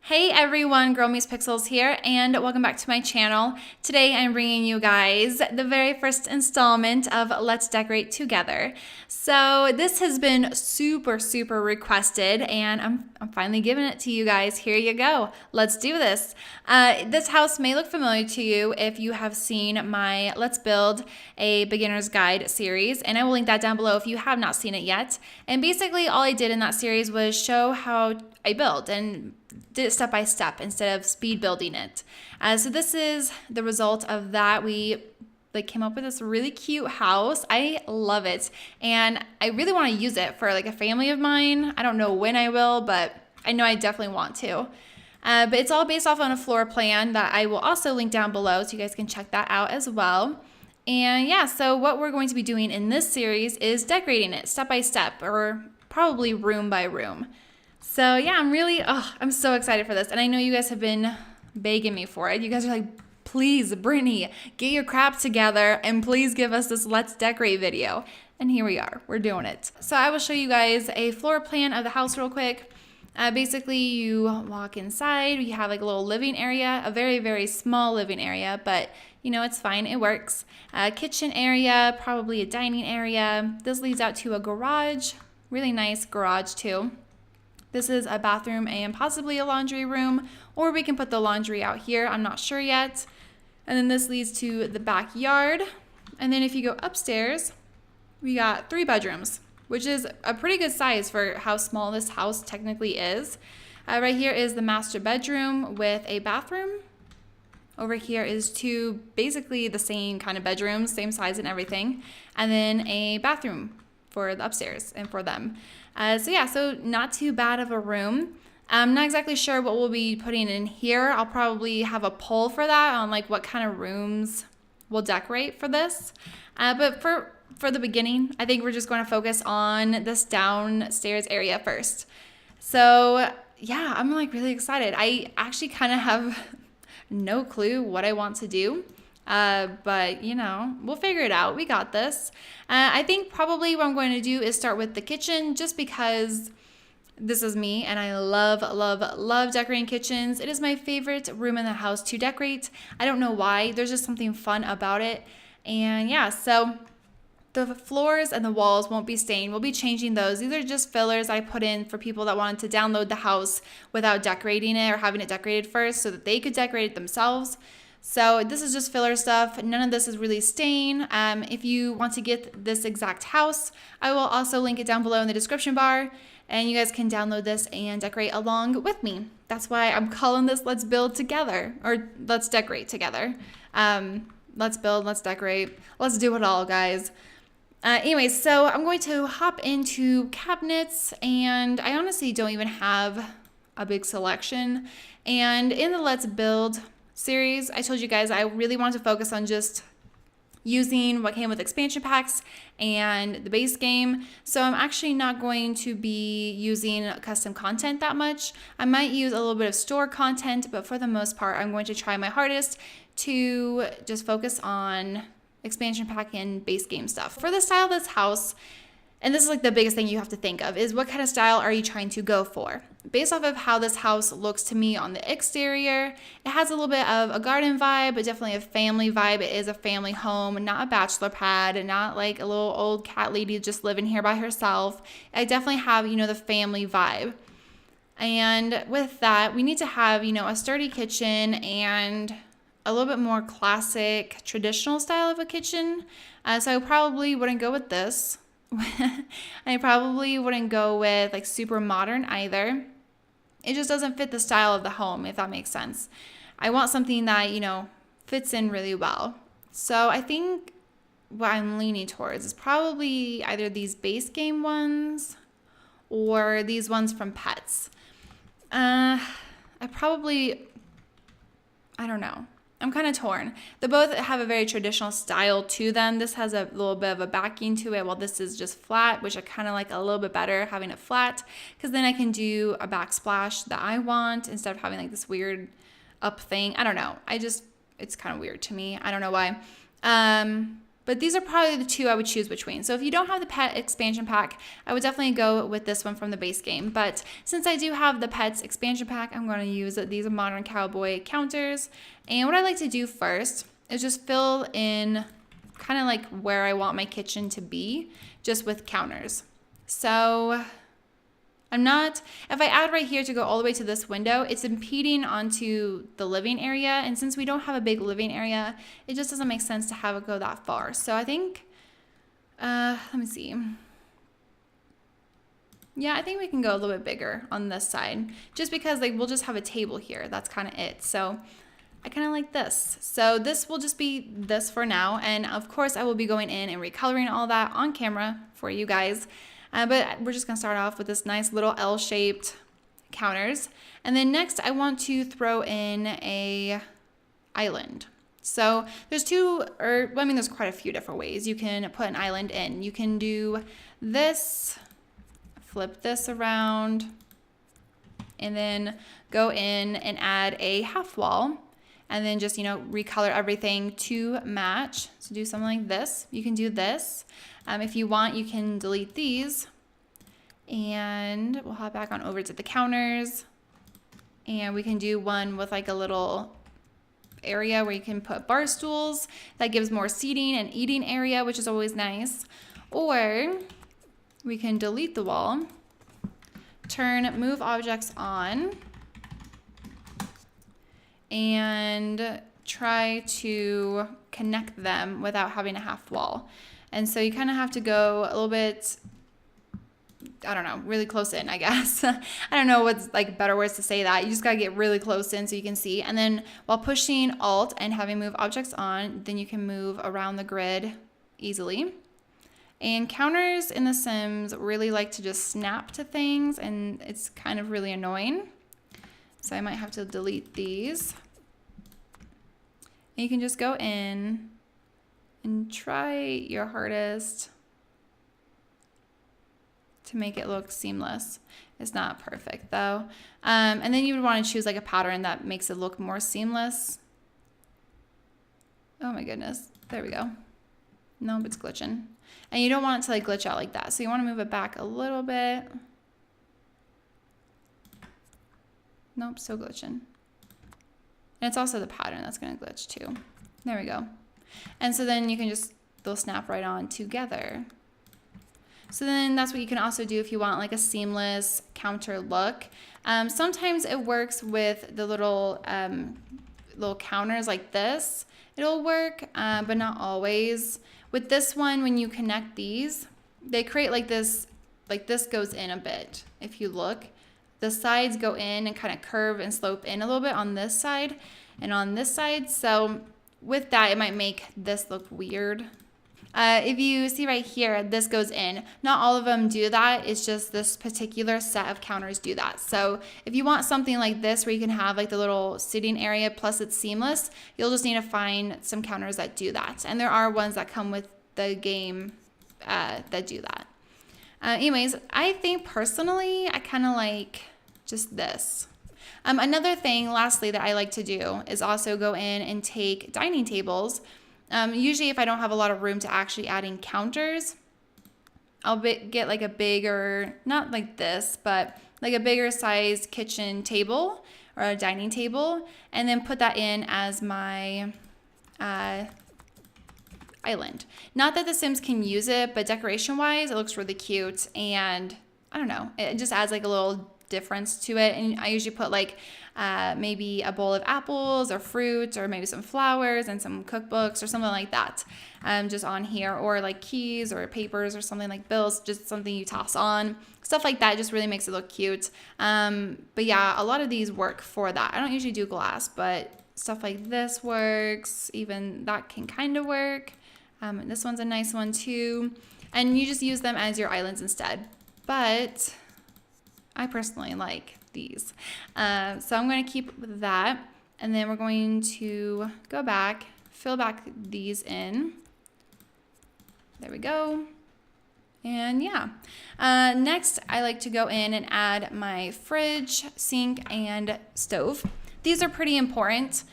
Hey everyone, GirlMeetsPixels here, and welcome back to my channel. Today I'm bringing you guys the very first installment of Let's Decorate Together. So this has been super requested, and I'm finally giving it to you guys. Here you go. Let's do this. This house may look familiar to you if you have seen my Let's Build a Beginner's Guide series, and I will link that down below if you have not seen it yet. And basically all I did in that series was show how I build and did it step by step instead of speed building it. So this is the result of that. We came up with this really cute house. I love it, and I really want to use it for a family of mine. I don't know when I will, but I know I definitely want to. But it's all based off on a floor plan that I will also link down below, so you guys can check that out as well. And yeah, so what we're going to be doing in this series is decorating it step by step, or probably room by room. So yeah, I'm so excited for this. And I know you guys have been begging me for it. You guys are like, please, Brittany, get your crap together and please give us this Let's Decorate video. And here we are, we're doing it. So I will show you guys a floor plan of the house real quick. Basically, you walk inside, you have a little living area, a very small living area, but you know, it's fine, it works. Kitchen area, probably a dining area. This leads out to a garage, really nice garage too. This is a bathroom and possibly a laundry room, or we can put the laundry out here. I'm not sure yet. And then this leads to the backyard. And then if you go upstairs, we got 3 bedrooms, which is a pretty good size for how small this house technically is. Right here is the master bedroom with a bathroom. Over here is 2 basically the same kind of bedrooms, same size and everything. And then a bathroom for the upstairs and for them. So not too bad of a room. I'm not exactly sure what we'll be putting in here. I'll probably have a poll for that on what kind of rooms we'll decorate for this. But for the beginning, I think we're just going to focus on this downstairs area first. So yeah, I'm really excited. I actually kind of have no clue what I want to do. But you know, we'll figure it out. We got this. I think probably what I'm going to do is start with the kitchen, just because this is me and I love decorating kitchens. It is my favorite room in the house to decorate. I don't know why. There's just something fun about it. And yeah, so the floors and the walls won't be stained. We'll be changing those. These are just fillers I put in for people that wanted to download the house without decorating it or having it decorated first so that they could decorate it themselves. So this is just filler stuff. None of this is really stain. If you want to get this exact house, I will also link it down below in the description bar, and you guys can download this and decorate along with me. That's why I'm calling this Let's Build Together, or Let's Decorate Together. Let's build, let's decorate, let's do it all, guys. Anyways, so I'm going to hop into cabinets, and I honestly don't even have a big selection. And in the Let's Build series, I told you guys I really want to focus on just using what came with expansion packs and the base game. So I'm actually not going to be using custom content that much. I might use a little bit of store content, but for the most part, I'm going to try my hardest to just focus on expansion pack and base game stuff. For the style of this house, and this is the biggest thing you have to think of, is what kind of style are you trying to go for? Based off of how this house looks to me on the exterior, it has a little bit of a garden vibe, but definitely a family vibe. It is a family home, not a bachelor pad, and not a little old cat lady just living here by herself. I definitely have, the family vibe. And with that, we need to have, a sturdy kitchen and a little bit more classic, traditional style of a kitchen. So I probably wouldn't go with this. I probably wouldn't go with super modern either. It just doesn't fit the style of the home, if that makes sense. I want something that, fits in really well. So I think what I'm leaning towards is probably either these base game ones or these ones from Pets. I don't know. I'm kind of torn. They both have a very traditional style to them. This has a little bit of a backing to it, while this is just flat, which I kind of like a little bit better having it flat, because then I can do a backsplash that I want instead of having this weird up thing. I don't know. It's kind of weird to me. I don't know why. But these are probably the two I would choose between. So if you don't have the pet expansion pack, I would definitely go with this one from the base game. But since I do have the pets expansion pack, I'm going to use these modern cowboy counters. And what I like to do first is just fill in kind of like where I want my kitchen to be, just with counters. So if I add right here to go all the way to this window, it's impeding onto the living area. And since we don't have a big living area, it just doesn't make sense to have it go that far. So I think, let me see. Yeah, I think we can go a little bit bigger on this side just because like we'll just have a table here. That's kind of it. So I kind of like this. So this will just be this for now. And of course I will be going in and recoloring all that on camera for you guys. But we're just going to start off with this nice little L-shaped counters. And then next I want to throw in a island. So there's there's quite a few different ways you can put an island in. You can do this, flip this around, and then go in and add a half wall. And then just, recolor everything to match. So do something like this. You can do this. If you want, you can delete these. And we'll hop back on over to the counters. And we can do one with like a little area where you can put bar stools. That gives more seating and eating area, which is always nice. Or we can delete the wall. Turn move objects on. And try to connect them without having a half wall. And so you kind of have to go a little bit, I don't know, really close in, I guess. I don't know what's like better words to say that. You just got to get really close in so you can see. And then while pushing Alt and having move objects on, then you can move around the grid easily. And counters in The Sims really like to just snap to things, and it's kind of really annoying. So I might have to delete these. And you can just go in and try your hardest to make it look seamless. It's not perfect though. And then you would want to choose like a pattern that makes it look more seamless. Oh my goodness. There we go. Nope, it's glitching. And you don't want it to like glitch out like that. So you want to move it back a little bit. Nope, still glitching. And it's also the pattern that's going to glitch too. There we go. And so then you can they'll snap right on together. So then that's what you can also do if you want like a seamless counter look. Sometimes it works with the little counters like this. It'll work, but not always. With this one, when you connect these, they create like this goes in a bit. If you look, the sides go in and kind of curve and slope in a little bit on this side and on this side. So with that, it might make this look weird. If you see right here, this goes in. Not all of them do that. It's just this particular set of counters do that. So if you want something like this where you can have like the little sitting area plus it's seamless, you'll just need to find some counters that do that. And there are ones that come with the game that do that. Anyways, I think personally, I kind of like just this. Another thing, lastly, that I like to do is also go in and take dining tables. Usually if I don't have a lot of room to actually add in counters, I'll get like a bigger, not like this, but like a bigger size kitchen table or a dining table, and then put that in as my island. Not that the Sims can use it, but decoration-wise, it looks really cute, and I don't know, it just adds like a little difference to it. And I usually put like maybe a bowl of apples or fruit or maybe some flowers and some cookbooks or something like that just on here, or like keys or papers or something like bills, just something you toss on. Stuff like that just really makes it look cute. But yeah, a lot of these work for that. I don't usually do glass, but stuff like this works. Even that can kind of work. This one's a nice one too. And you just use them as your islands instead. But I personally like these. So I'm going to keep with that. And then we're going to go back, fill back these in. There we go. And yeah. Next, I like to go in and add my fridge, sink, and stove. These are pretty important.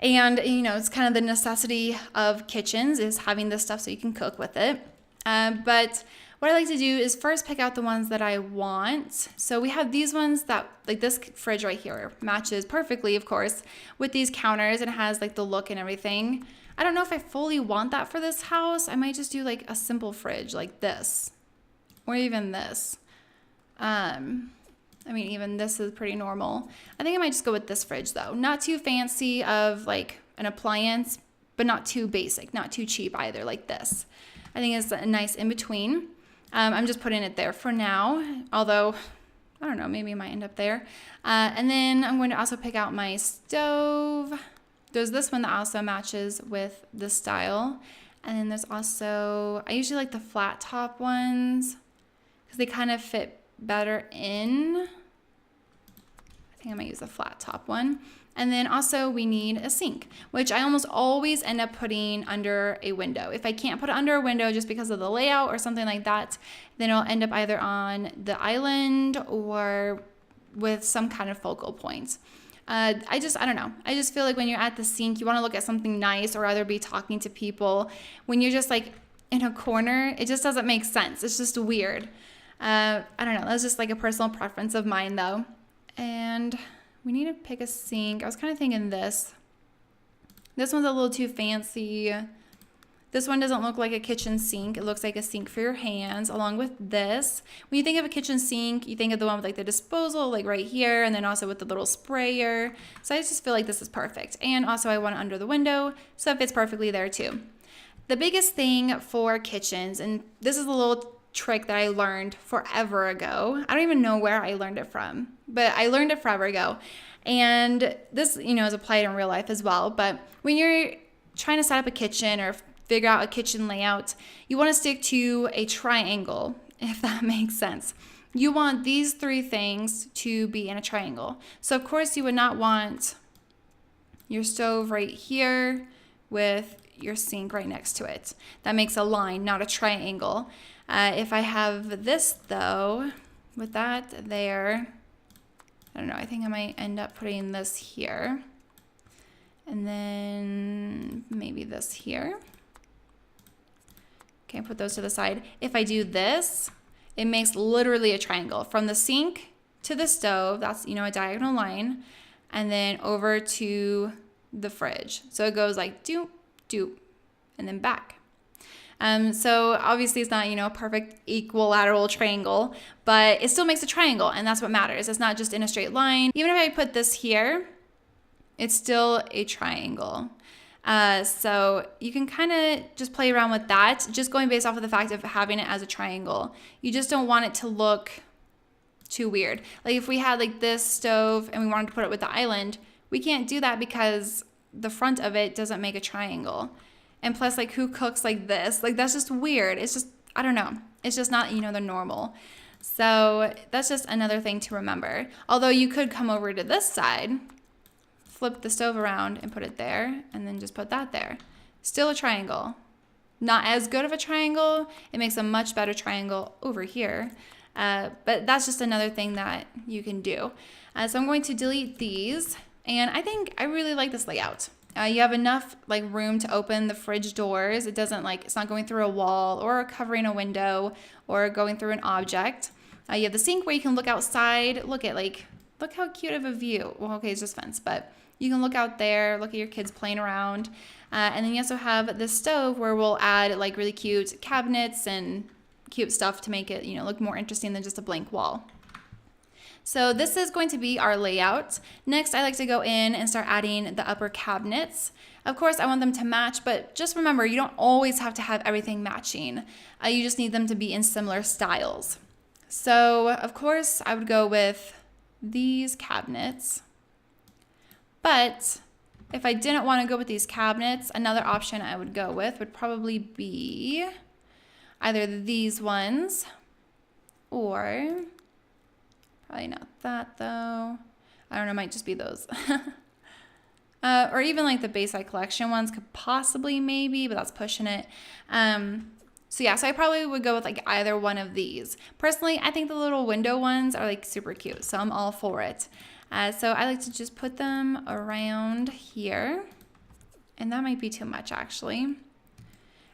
And, you know, it's kind of the necessity of kitchens is having this stuff so you can cook with it. But what I like to do is first pick out the ones that I want. So we have these ones that, like this fridge right here, matches perfectly, of course, with these counters, and it has like the look and everything. I don't know if I fully want that for this house. I might just do like a simple fridge like this, or even this. I mean, even this is pretty normal. I think I might just go with this fridge though. Not too fancy of like an appliance, but not too basic, not too cheap either, like this. I think it's a nice in between. I'm just putting it there for now, although I don't know, maybe it might end up there. And then I'm going to also pick out my stove. There's this one that also matches with the style. And then there's also, I usually like the flat top ones because they kind of fit better in. I think I might use the flat top one. And then also we need a sink, which I almost always end up putting under a window. If I can't put it under a window just because of the layout or something like that, then it'll end up either on the island or with some kind of focal point. I don't know. I just feel like when you're at the sink, you want to look at something nice or rather be talking to people. When you're just like in a corner, it just doesn't make sense. It's just weird. I don't know. That's just like a personal preference of mine though. And we need to pick a sink. I was kind of thinking this. This one's a little too fancy. This one doesn't look like a kitchen sink. It looks like a sink for your hands, along with this. When you think of a kitchen sink, you think of the one with like the disposal, like right here, and then also with the little sprayer. So I just feel like this is perfect. And also I want it under the window, so it fits perfectly there too. The biggest thing for kitchens, and this is a little trick that I learned forever ago. I don't even know where I learned it from, but I learned it forever ago. And this, you know, is applied in real life as well. But when you're trying to set up a kitchen or figure out a kitchen layout, you want to stick to a triangle, if that makes sense. You want these three things to be in a triangle. So of course you would not want your stove right here with your sink right next to it. That makes a line, not a triangle. If I have this though, with that there, I don't know, I think I might end up putting this here. And then maybe this here. Okay, put those to the side. If I do this, it makes literally a triangle from the sink to the stove. That's, you know, a diagonal line. And then over to the fridge. So it goes like doop, doop, and then back. So obviously it's not, you know, a perfect equilateral triangle, but it still makes a triangle, and that's what matters. It's not just in a straight line. Even if I put this here, it's still a triangle. So you can kind of just play around with that, just going based off of the fact of having it as a triangle. You just don't want it to look too weird. Like if we had like this stove and we wanted to put it with the island, we can't do that because the front of it doesn't make a triangle. And plus, like, who cooks like this? Like, that's just weird. It's just, I don't know. It's just not, you know, the normal. So that's just another thing to remember. Although you could come over to this side, flip the stove around and put it there, and then just put that there. Still a triangle. Not as good of a triangle. It makes a much better triangle over here. But that's just another thing that you can do. So I'm going to delete these. And I think I really like this layout. You have enough like room to open the fridge doors. It doesn't like, it's not going through a wall or covering a window or going through an object. You have the sink where you can look outside. Look how cute of a view. Well, okay, it's just fence, but you can look out there, look at your kids playing around. And then you also have this stove where we'll add like really cute cabinets and cute stuff to make it, you know, look more interesting than just a blank wall. So this is going to be our layout. Next, I like to go in and start adding the upper cabinets. Of course, I want them to match, but just remember, you don't always have to have everything matching. You just need them to be in similar styles. So, of course, I would go with these cabinets. But if I didn't want to go with these cabinets, another option I would go with would probably be either these ones or... probably not that though. I don't know, it might just be those. Or even like the Bayside Collection ones could possibly maybe, but that's pushing it. So yeah, so I probably would go with like either one of these. Personally, I think the little window ones are like super cute, so I'm all for it. So I like to just put them around here. And that might be too much actually.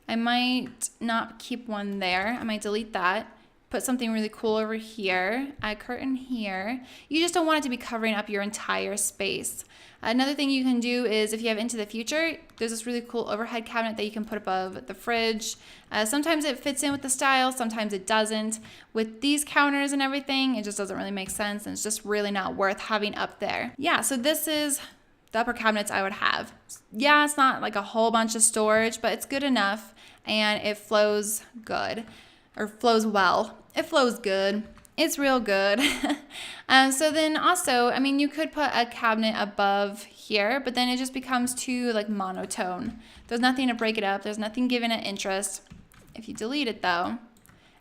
I might not keep one there. I might delete that. Put something really cool over here, add a curtain here. You just don't want it to be covering up your entire space. Another thing you can do is if you have into the future, there's this really cool overhead cabinet that you can put above the fridge. Sometimes it fits in with the style, sometimes it doesn't. With these counters and everything, it just doesn't really make sense and it's just really not worth having up there. Yeah, so this is the upper cabinets I would have. Yeah, it's not like a whole bunch of storage, but it's good enough and it flows good. Or flows well. It flows good. It's real good. So then also, I mean, you could put a cabinet above here, but then it just becomes too like monotone. There's nothing to break it up. There's nothing giving it interest. If you delete it though,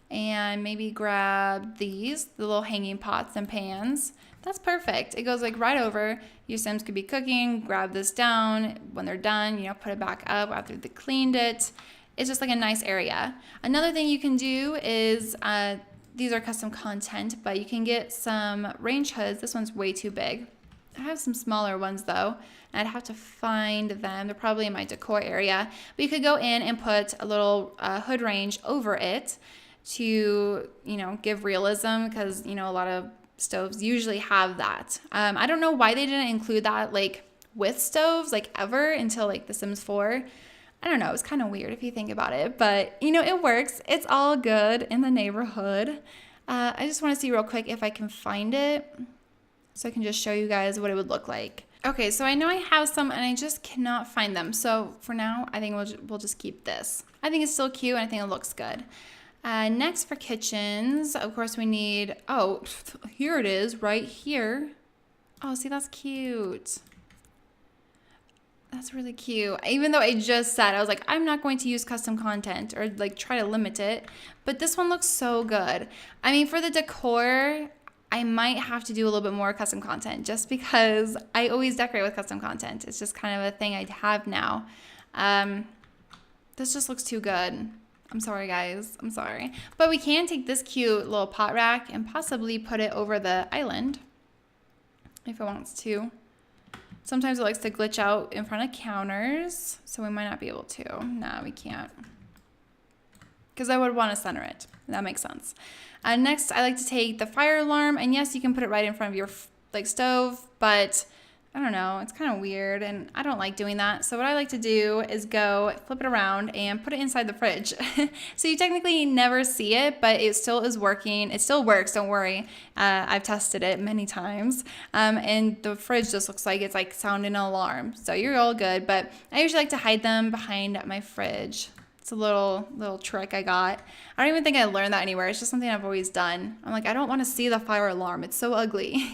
and maybe grab these, the little hanging pots and pans, that's perfect. It goes like right over. Your Sims could be cooking, grab this down. When they're done, you know, put it back up after they cleaned it. It's just like a nice area. Another thing you can do is, these are custom content, but you can get some range hoods. This one's way too big. I have some smaller ones though, and I'd have to find them. They're probably in my decor area. But you could go in and put a little hood range over it to, you know, give realism because, you know, a lot of stoves usually have that. I don't know why they didn't include that like with stoves like ever until like The Sims 4. I don't know, it's kind of weird if you think about it, but you know, it works. It's all good in the neighborhood. I just want to see real quick if I can find it so I can just show you guys what it would look like. Okay, so I know I have some and I just cannot find them. So for now, I think we'll just keep this. I think it's still cute and I think it looks good. Next for kitchens, of course we need, oh, here it is right here. Oh, see, that's cute. That's really cute. Even though I just said, I was like, I'm not going to use custom content or like try to limit it. But this one looks so good. I mean, for the decor, I might have to do a little bit more custom content just because I always decorate with custom content. It's just kind of a thing I have now. This just looks too good. I'm sorry, guys. I'm sorry. But we can take this cute little pot rack and possibly put it over the island if it wants to. Sometimes it likes to glitch out in front of counters, so we might not be able to. No, we can't. Because I would want to center it. That makes sense. Next, I like to take the fire alarm, and yes, you can put it right in front of your like stove, but I don't know, it's kind of weird, and I don't like doing that. So what I like to do is go flip it around and put it inside the fridge. So you technically never see it, but it still is working. It still works, don't worry. I've tested it many times. And the fridge just looks like it's like sounding an alarm. So you're all good, but I usually like to hide them behind my fridge. It's a little trick I got. I don't even think I learned that anywhere. It's just something I've always done. I'm like, I don't want to see the fire alarm. It's so ugly.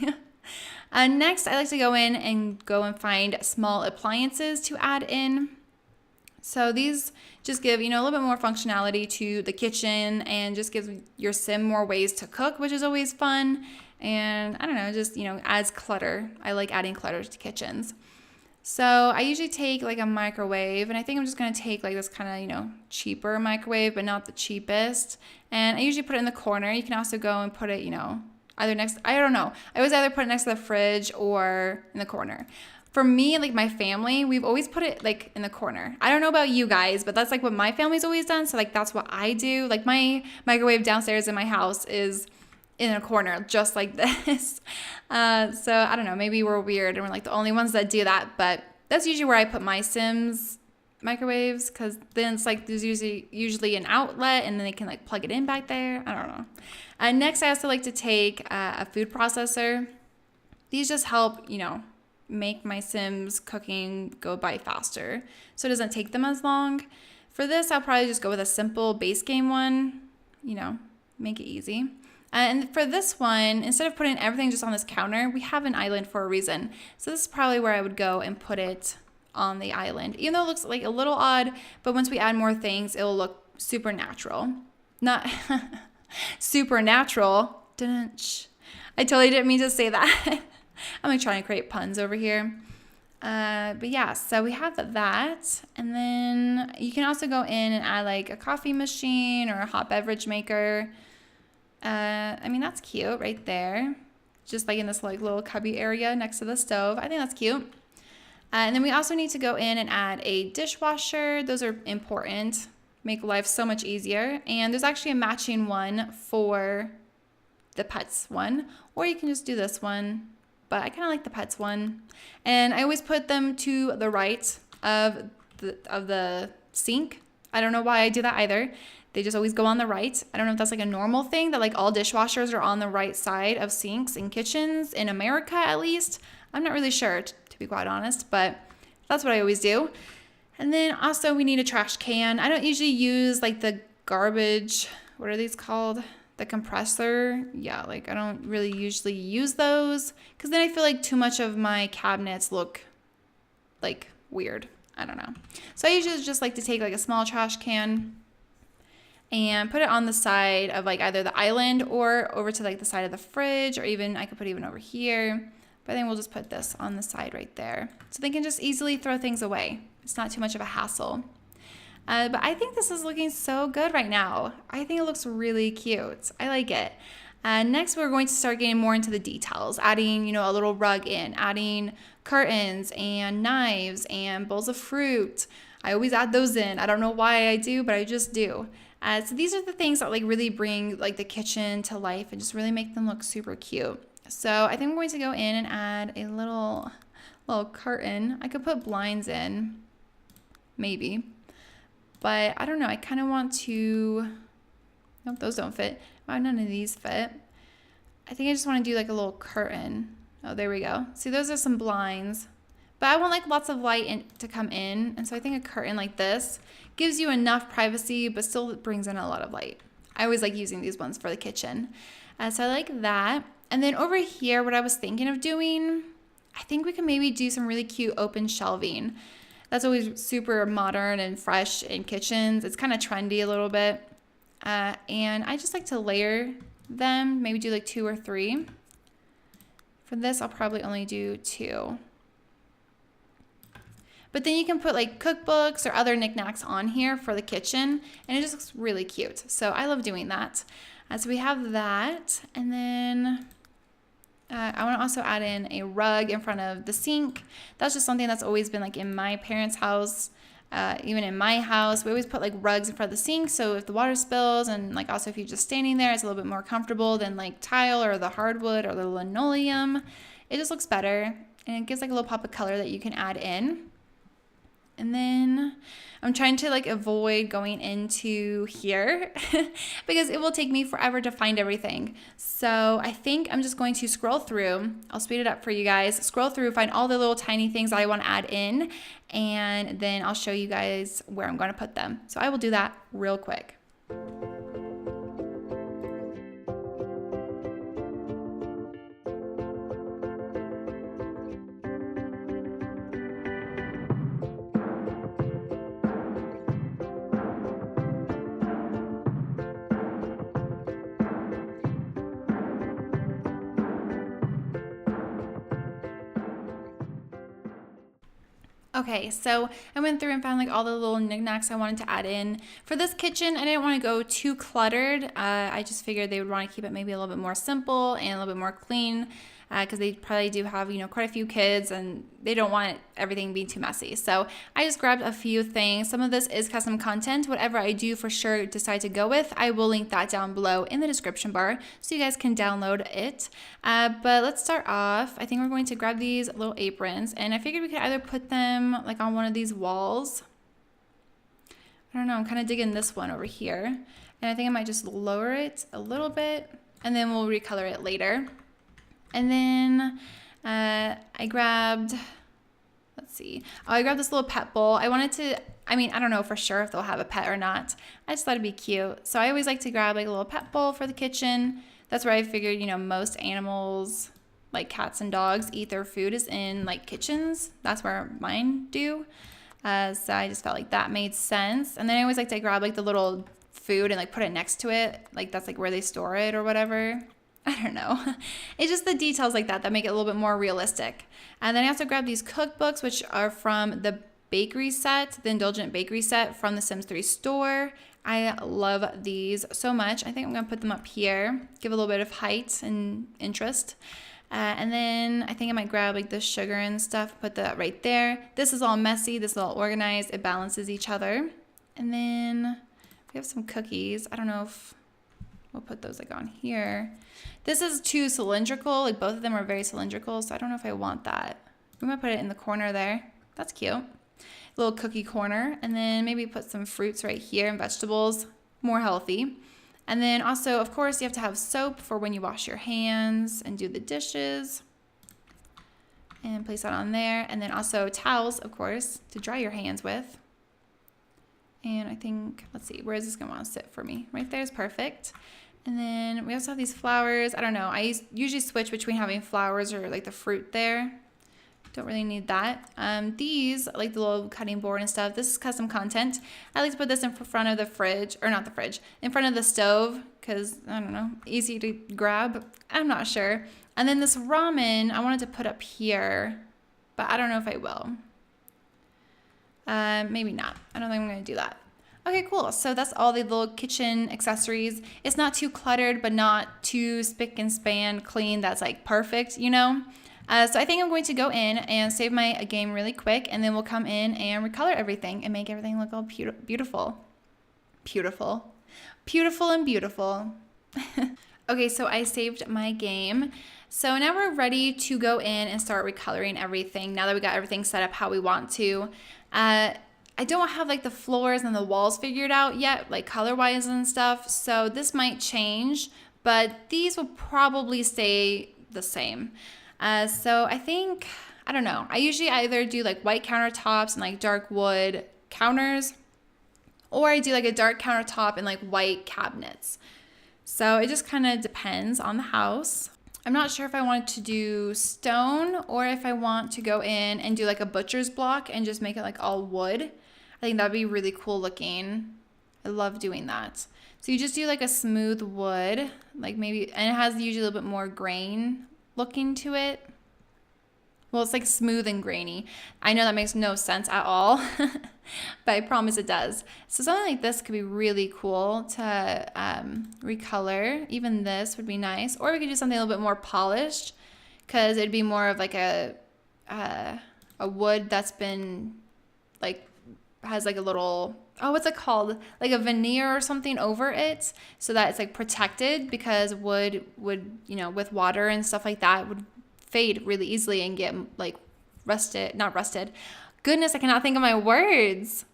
Next, I like to go and find small appliances to add in. So these just give, you know, a little bit more functionality to the kitchen and just gives your sim more ways to cook, which is always fun. And I don't know, just, you know, adds clutter. I like adding clutter to kitchens. So I usually take like a microwave, and I think I'm just going to take like this kind of, you know, cheaper microwave, but not the cheapest. And I usually put it in the corner. You can also go and put it, you know, either next, I don't know. I always either put it next to the fridge or in the corner. For me, like my family, we've always put it like in the corner. I don't know about you guys, but that's like what my family's always done. So like that's what I do. Like my microwave downstairs in my house is in a corner just like this. So I don't know, maybe we're weird and we're like the only ones that do that, but that's usually where I put my Sims microwaves, because then it's like there's usually an outlet and then they can like plug it in back there. I don't know. Next, I also like to take a food processor. These just help, you know, make my Sims cooking go by faster, so it doesn't take them as long. For this, I'll probably just go with a simple base game one, you know, make it easy. And for this one, instead of putting everything just on this counter, we have an island for a reason. So this is probably where I would go and put it on the island. Even though it looks like a little odd, but once we add more things, it'll look super natural. Not supernatural. I totally didn't mean to say that. I'm like trying to create puns over here. But yeah, so we have that. And then you can also go in and add like a coffee machine or a hot beverage maker. I mean, that's cute right there. Just like in this like little cubby area next to the stove. I think that's cute. And then we also need to go in and add a dishwasher. Those are important, make life so much easier. And there's actually a matching one for the pets one, or you can just do this one, but I kind of like the pets one. And I always put them to the right of the sink. I don't know why I do that either. They just always go on the right. I don't know if that's like a normal thing that like all dishwashers are on the right side of sinks in kitchens in America at least. I'm not really sure, to be quite honest, but that's what I always do. And then also we need a trash can. I don't usually use like the garbage, what are these called? The compressor. Yeah, like I don't really usually use those because then I feel like too much of my cabinets look like weird. I don't know. So I usually just like to take like a small trash can and put it on the side of like either the island or over to like the side of the fridge, or even I could put even over here. But I think we'll just put this on the side right there so they can just easily throw things away. It's not too much of a hassle. But I think this is looking so good right now. I think it looks really cute. I like it. Next, we're going to start getting more into the details, adding, a little rug in, adding curtains and knives and bowls of fruit. I always add those in. I don't know why I do, but I just do. So these are the things that like really bring like the kitchen to life and just really make them look super cute. So I think I'm going to go in and add a little curtain. I could put blinds in, maybe. But I don't know. I kind of want to... Nope, those don't fit. Why none of these fit? I think I just want to do like a little curtain. Oh, there we go. See, those are some blinds. But I want like lots of light to come in. And so I think a curtain like this gives you enough privacy, but still brings in a lot of light. I always like using these ones for the kitchen. So I like that. And then over here, what I was thinking of doing, I think we can maybe do some really cute open shelving. That's always super modern and fresh in kitchens. It's kind of trendy a little bit. And I just like to layer them, maybe do like 2 or 3. For this, I'll probably only do 2. But then you can put like cookbooks or other knickknacks on here for the kitchen, and it just looks really cute. So I love doing that. So we have that, and then I want to also add in a rug in front of the sink. That's just something that's always been like in my parents' house, even in my house. We always put like rugs in front of the sink, so if the water spills, and like also if you're just standing there, it's a little bit more comfortable than like tile or the hardwood or the linoleum. It just looks better, and it gives like a little pop of color that you can add in. And then I'm trying to like avoid going into here because it will take me forever to find everything. So I think I'm just going to scroll through. I'll speed it up for you guys. Scroll through, find all the little tiny things I want to add in, and then I'll show you guys where I'm going to put them. So I will do that real quick. Okay, so I went through and found like all the little knickknacks I wanted to add in. For this kitchen, I didn't want to go too cluttered. I just figured they would want to keep it maybe a little bit more simple and a little bit more clean because they probably do have, quite a few kids and they don't want everything being too messy. So I just grabbed a few things. Some of this is custom content. Whatever I do for sure decide to go with, I will link that down below in the description bar so you guys can download it. But let's start off. I think we're going to grab these little aprons, and I figured we could either put them like on one of these walls. I don't know, I'm kind of digging this one over here. And I think I might just lower it a little bit and then we'll recolor it later. And then I grabbed, I grabbed this little pet bowl. I don't know for sure if they'll have a pet or not. I just thought it'd be cute. So I always like to grab like a little pet bowl for the kitchen. That's where I figured, most animals like cats and dogs eat their food is in like kitchens. That's where mine do. So I just felt like that made sense. And then I always like to grab like the little food and like put it next to it. Like that's like where they store it or whatever. I don't know. It's just the details like that make it a little bit more realistic. And then I also grabbed these cookbooks, which are from the bakery set, the Indulgent bakery set from the Sims 3 store. I love these so much. I think I'm going to put them up here, give a little bit of height and interest. And then I think I might grab like the sugar and stuff, put that right there. This is all messy, this is all organized, it balances each other. And then we have some cookies. I don't know if we'll put those like on here. This is too cylindrical, like both of them are very cylindrical, so I don't know if I want that. We might put it in the corner there. That's cute. Little cookie corner, and then maybe put some fruits right here and vegetables, more healthy. And then also, of course, you have to have soap for when you wash your hands and do the dishes. And place that on there. And then also towels, of course, to dry your hands with. And I think, let's see, where is this going to want to sit for me? Right there is perfect. And then we also have these flowers. I don't know. I usually switch between having flowers or like the fruit there. Don't really need that. These, like the little cutting board and stuff, this is custom content. I like to put this in front of the fridge, or not the fridge, in front of the stove because, I don't know, easy to grab. I'm not sure. And then this ramen, I wanted to put up here, but I don't know if I will. Maybe not. I don't think I'm going to do that. Okay, cool. So that's all the little kitchen accessories. It's not too cluttered, but not too spick and span clean. That's like perfect, you know? So I think I'm going to go in and save my game really quick, and then we'll come in and recolor everything and make everything look all beautiful. Beautiful. Beautiful and beautiful. Okay, so I saved my game. So now we're ready to go in and start recoloring everything now that we got everything set up how we want to. I don't have like the floors and the walls figured out yet, like color-wise and stuff, so this might change, but these will probably stay the same. So I think, I don't know, I usually either do like white countertops and like dark wood counters, or I do like a dark countertop and like white cabinets. So it just kind of depends on the house. I'm not sure if I want to do stone or if I want to go in and do like a butcher's block and just make it like all wood. I think that'd be really cool looking. I love doing that. So you just do like a smooth wood, like maybe, and it has usually a little bit more grain looking to it. Well, it's like smooth and grainy. I know that makes no sense at all, but I promise it does. So something like this could be really cool to recolor. Even this would be nice. Or we could do something a little bit more polished, because it'd be more of like a wood that's been like, has like a little, oh, what's it called? Like a veneer or something over it, so that it's like protected, because wood would, you know, with water and stuff like that, would fade really easily and get like not rusted. Goodness, I cannot think of my words.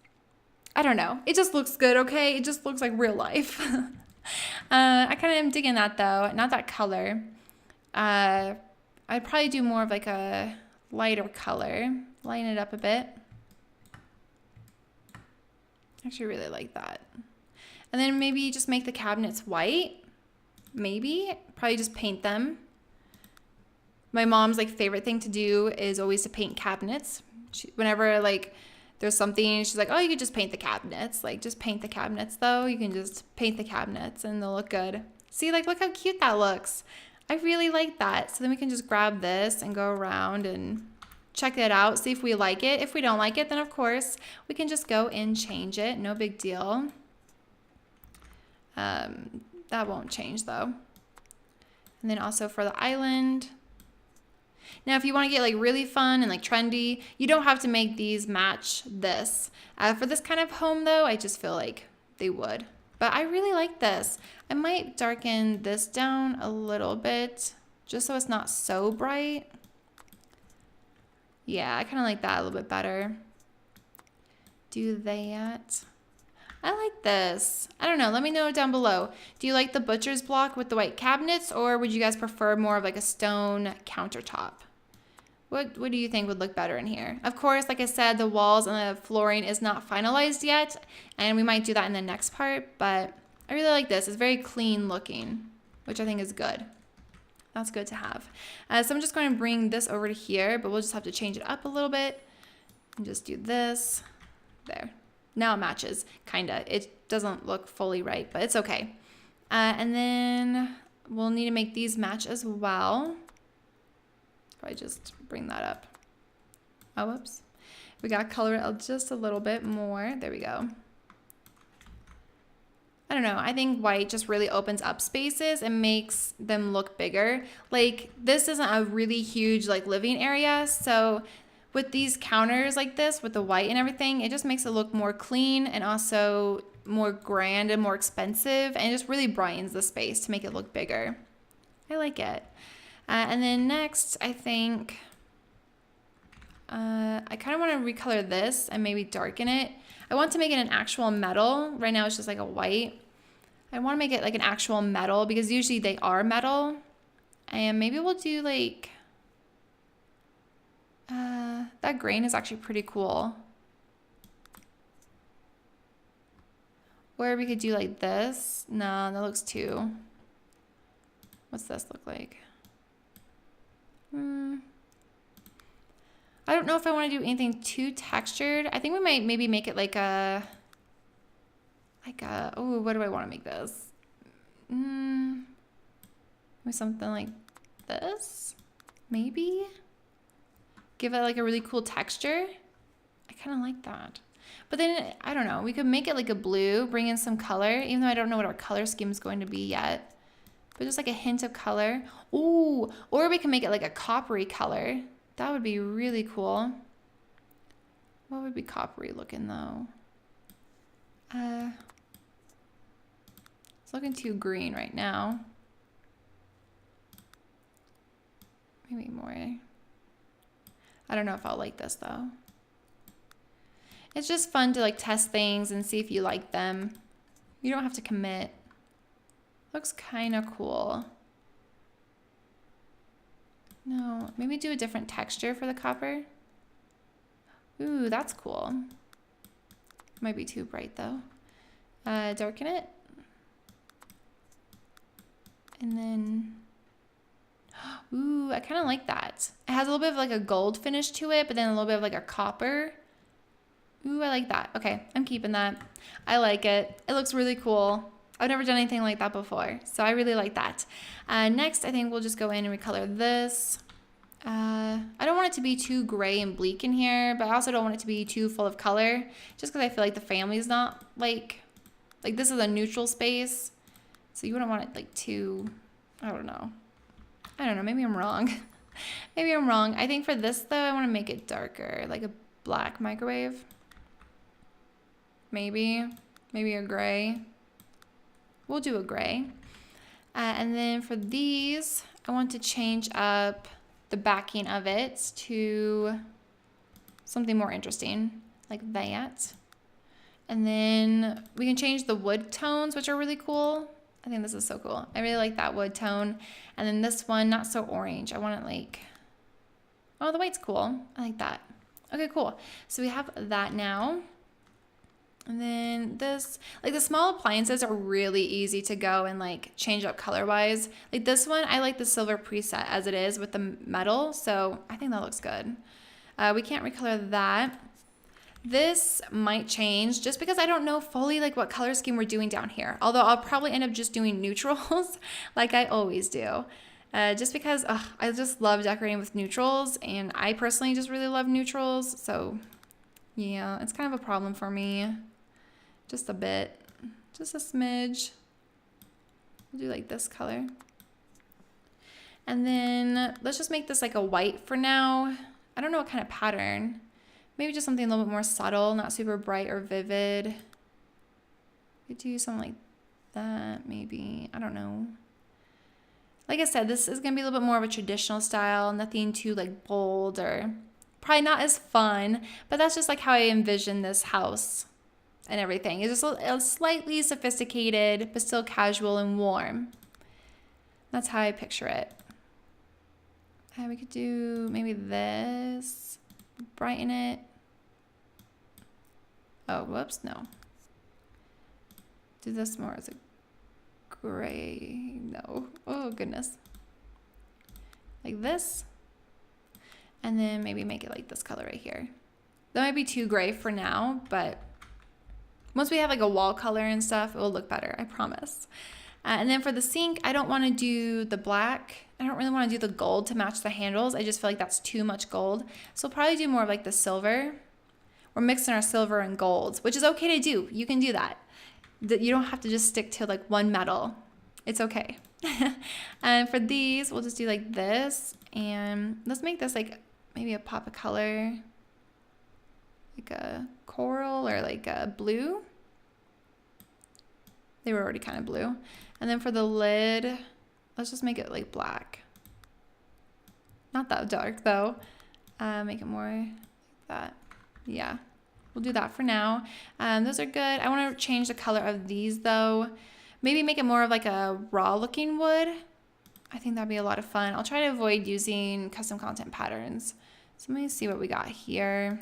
I don't know. It just looks good, okay? It just looks like real life. I kind of am digging that though. Not that color. I'd probably do more of like a lighter color. Lighten it up a bit. Actually really like that. And then maybe just make the cabinets white. Maybe. Probably just paint them. My mom's like favorite thing to do is always to paint cabinets. Whenever like there's something, she's like, oh, you could just paint the cabinets. Like, just paint the cabinets though. You can just paint the cabinets and they'll look good. See, like, look how cute that looks. I really like that. So then we can just grab this and go around and check it out, see if we like it. If we don't like it, then of course we can just go and change it. No big deal. That won't change though. And then also for the island. Now, if you want to get like really fun and like trendy, you don't have to make these match this. For this kind of home though, I just feel like they would. But I really like this. I might darken this down a little bit just so it's not so bright. Yeah, I kind of like that a little bit better. Do that. I like this. I don't know. Let me know down below. Do you like the butcher's block with the white cabinets, or would you guys prefer more of like a stone countertop? What do you think would look better in here? Of course, like I said, the walls and the flooring is not finalized yet, and we might do that in the next part, but I really like this. It's very clean looking, which I think is good. That's good to have. So I'm just going to bring this over to here, but we'll just have to change it up a little bit and just do this. There. Now it matches, kind of. It doesn't look fully right, but it's okay. And then we'll need to make these match as well. Probably just bring that up. Oh, whoops. We got to color it just a little bit more. There we go. I don't know. I think white just really opens up spaces and makes them look bigger. Like this isn't a really huge like living area. So with these counters like this, with the white and everything, it just makes it look more clean and also more grand and more expensive, and it just really brightens the space to make it look bigger. I like it. And then next, I think I kind of want to recolor this and maybe darken it. I want to make it an actual metal. Right now it's just like a white. I want to make it like an actual metal because usually they are metal. And maybe we'll do like, that grain is actually pretty cool. Or we could do like this. No, that looks too. What's this look like? I don't know if I want to do anything too textured. I think we might maybe make it like a, oh, what do I want to make this? Maybe something like this, maybe. Give it like a really cool texture. I kind of like that. But then, I don't know, we could make it like a blue, bring in some color, even though I don't know what our color scheme is going to be yet. But just like a hint of color. Ooh, or we can make it like a coppery color. That would be really cool. What would be coppery looking though? It's looking too green right now. Maybe more. I don't know if I'll like this though. It's just fun to like test things and see if you like them. You don't have to commit. Looks kind of cool. No, maybe do a different texture for the copper. Ooh, that's cool. Might be too bright though. Darken it. And then, ooh, I kind of like that. It has a little bit of like a gold finish to it, but then a little bit of like a copper. Ooh, I like that. Okay, I'm keeping that. I like it. It looks really cool. I've never done anything like that before, so I really like that. Next, I think we'll just go in and recolor this. I don't want it to be too gray and bleak in here, but I also don't want it to be too full of color, just because I feel like the family's not like this is a neutral space, so you wouldn't want it like too, I don't know, maybe I'm wrong. Maybe I'm wrong. I think for this though, I want to make it darker, like a black microwave. Maybe a gray. We'll do a gray. And then for these, I want to change up the backing of it to something more interesting, like that. And then we can change the wood tones, which are really cool. I think this is so cool. I really like that wood tone. And then this one, not so orange. I want it like, oh, the white's cool. I like that. Okay, cool. So we have that now. And then this, like the small appliances are really easy to go and like change up color wise. Like this one, I like the silver preset as it is with the metal. So I think that looks good. We can't recolor that. This might change just because I don't know fully like what color scheme we're doing down here. Although I'll probably end up just doing neutrals like I always do. Just because I just love decorating with neutrals, and I personally just really love neutrals. So yeah, it's kind of a problem for me. Just a bit, just a smidge. We'll do like this color. And then let's just make this like a white for now. I don't know what kind of pattern. Maybe just something a little bit more subtle, not super bright or vivid. We could do something like that, maybe. I don't know. Like I said, this is gonna be a little bit more of a traditional style, nothing too like bold or probably not as fun, but that's just like how I envision this house and everything. It's just a slightly sophisticated, but still casual and warm. That's how I picture it. We could do maybe this, brighten it. Oh, whoops, no. Do this more as a gray, no. Oh, goodness. Like this. And then maybe make it like this color right here. That might be too gray for now, but once we have like a wall color and stuff, it will look better, I promise. And then for the sink, I don't want to do the black. I don't really want to do the gold to match the handles. I just feel like that's too much gold. So we'll probably do more of like the silver. We're mixing our silver and golds, which is okay to do. You can do that. You don't have to just stick to like one metal. It's okay. And for these, we'll just do like this, and let's make this like maybe a pop of color, like a coral or like a blue. They were already kind of blue. And then for the lid, let's just make it like black. Not that dark though. Make it more like that. Yeah, we'll do that for now. Those are good. I want to change the color of these though. Maybe make it more of like a raw looking wood. I think that'd be a lot of fun. I'll try to avoid using custom content patterns. So let me see what we got here.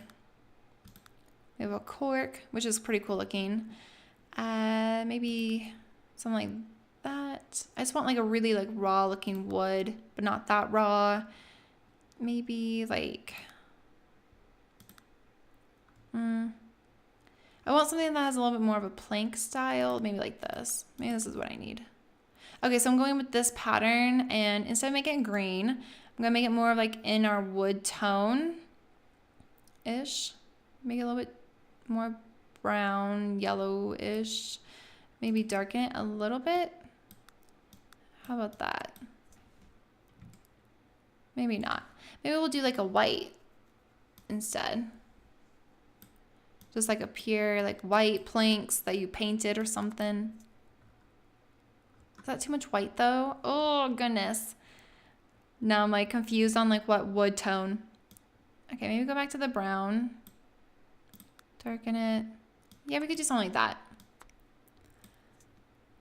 We have a cork, which is pretty cool looking. Maybe something like that. I just want like a really like raw looking wood, but not that raw. Maybe like, I want something that has a little bit more of a plank style. Maybe like this. Maybe this is what I need. Okay, so I'm going with this pattern, and instead of making it green, I'm gonna make it more of like in our wood tone-ish. Make it a little bit more brown, yellow-ish. Maybe darken it a little bit. How about that? Maybe not. Maybe we'll do like a white instead. Just like a pure like white planks that you painted or something. Is that too much white though? Oh goodness. Now I'm like confused on like what wood tone. Okay, maybe go back to the brown. Darken it. Yeah, we could do something like that.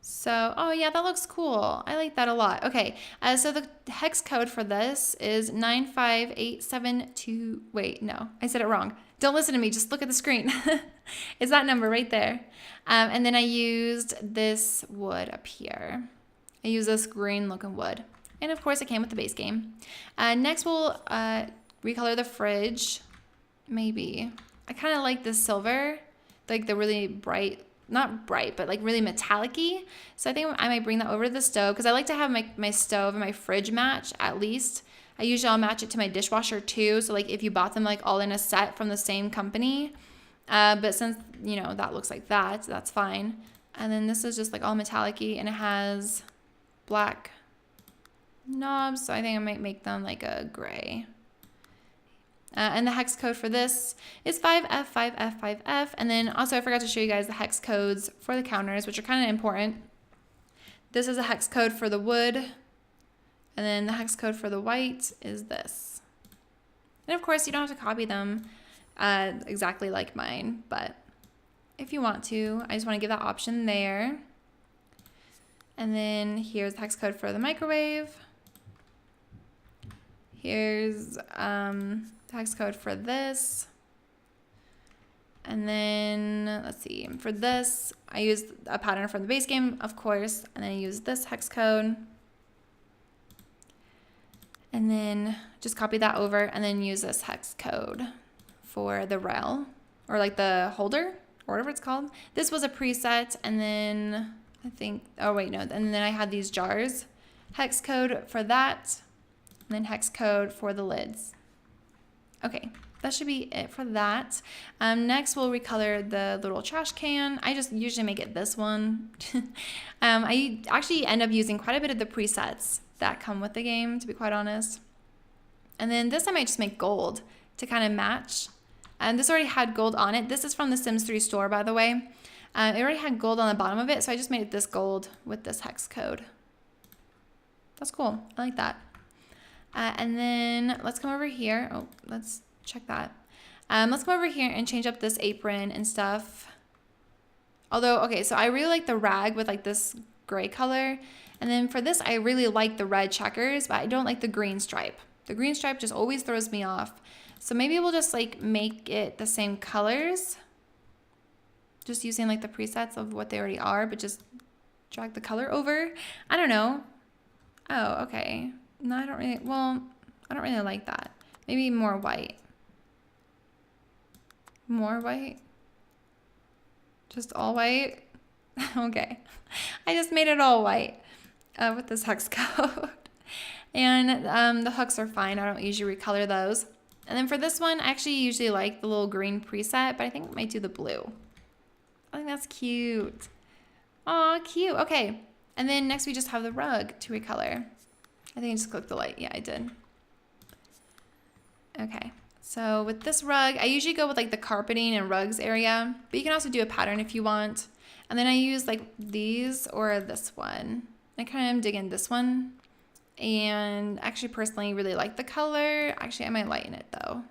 So, oh yeah, that looks cool. I like that a lot. Okay, so the hex code for this is 95872. Wait, no, I said it wrong. Don't listen to me, just look at the screen. It's that number right there. And then I used this wood up here. I used this green looking wood. And of course it came with the base game. Next we'll recolor the fridge. Maybe. I kind of like this silver, like the really bright, not bright, but like really metallic-y. So I think I might bring that over to the stove because I like to have my stove and my fridge match at least. I usually I'll match it to my dishwasher too. So like if you bought them like all in a set from the same company, but since you know that looks like that, that's fine. And then this is just like all metallic-y and it has black knobs. So I think I might make them like a gray. And the hex code for this is 5F5F5F. And then also I forgot to show you guys the hex codes for the counters, which are kind of important. This is a hex code for the wood. And then the hex code for the white is this. And of course, you don't have to copy them exactly like mine, but if you want to, I just want to give that option there. And then here's the hex code for the microwave. Here's the hex code for this. And then, let's see, for this, I used a pattern from the base game, of course, and then I used this hex code. And then just copy that over and then use this hex code for the rail or like the holder or whatever it's called. This was a preset, and then I think, oh wait, no, and then I had these jars. Hex code for that, and then hex code for the lids. Okay, that should be it for that. Next, we'll recolor the little trash can. I just usually make it this one. I actually end up using quite a bit of the presets that come with the game, to be quite honest. And then this I might just make gold to kind of match. And this already had gold on it. This is from the Sims 3 store, by the way. It already had gold on the bottom of it, so I just made it this gold with this hex code. That's cool. I like that. And then let's come over here. Oh, let's check that. Let's come over here and change up this apron and stuff. Although, okay, so I really like the rag with like this gray color. And then for this, I really like the red checkers, but I don't like the green stripe. The green stripe just always throws me off. So maybe we'll just like make it the same colors. Just using like the presets of what they already are, but just drag the color over. I don't know. Oh, okay. No, I don't really like that. Maybe more white. More white? Just all white? Okay. I just made it all white with this hex code. And the hooks are fine. I don't usually recolor those. And then for this one, I actually usually like the little green preset, but I think I might do the blue. I think that's cute. Aw, cute. Okay. And then next we just have the rug to recolor. I think I just clicked the light. Yeah, I did. Okay. So with this rug, I usually go with like the carpeting and rugs area, but you can also do a pattern if you want. And then I use like these or this one. I kind of am digging this one. And actually personally really like the color. Actually, I might lighten it though.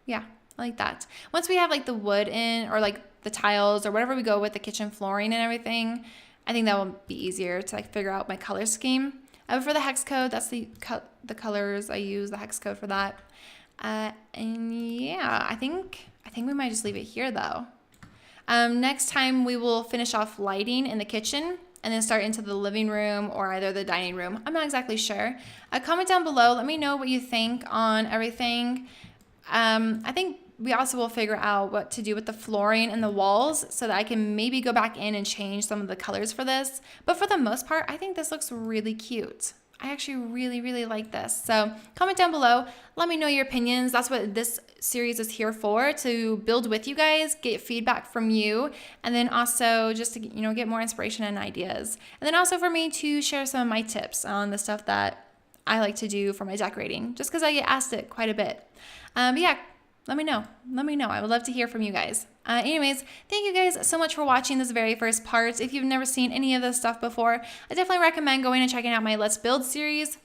Yeah, I like that. Once we have like the wood in or like the tiles or whatever we go with, the kitchen flooring and everything, I think that will be easier to like figure out my color scheme. For the hex code, that's the colors I use, the hex code for that. And yeah, I think we might just leave it here though. Next time we will finish off lighting in the kitchen and then start into the living room or either the dining room. I'm not exactly sure. Comment down below. Let me know what you think on everything. I think we also will figure out what to do with the flooring and the walls so that I can maybe go back in and change some of the colors for this. But for the most part, I think this looks really cute. I actually really, really like this. So comment down below. Let me know your opinions. That's what this series is here for, to build with you guys, get feedback from you, and then also just to, get more inspiration and ideas. And then also for me to share some of my tips on the stuff that I like to do for my decorating, just because I get asked it quite a bit. But yeah, let me know. I would love to hear from you guys. Anyways, thank you guys so much for watching this very first part. If you've never seen any of this stuff before, I definitely recommend going and checking out my Let's Build series.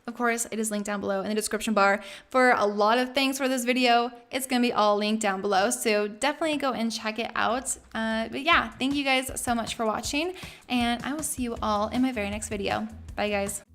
Of course, it is linked down below in the description bar for a lot of things for this video. It's going to be all linked down below, so definitely go and check it out. But yeah, thank you guys so much for watching, and I will see you all in my very next video. Bye, guys.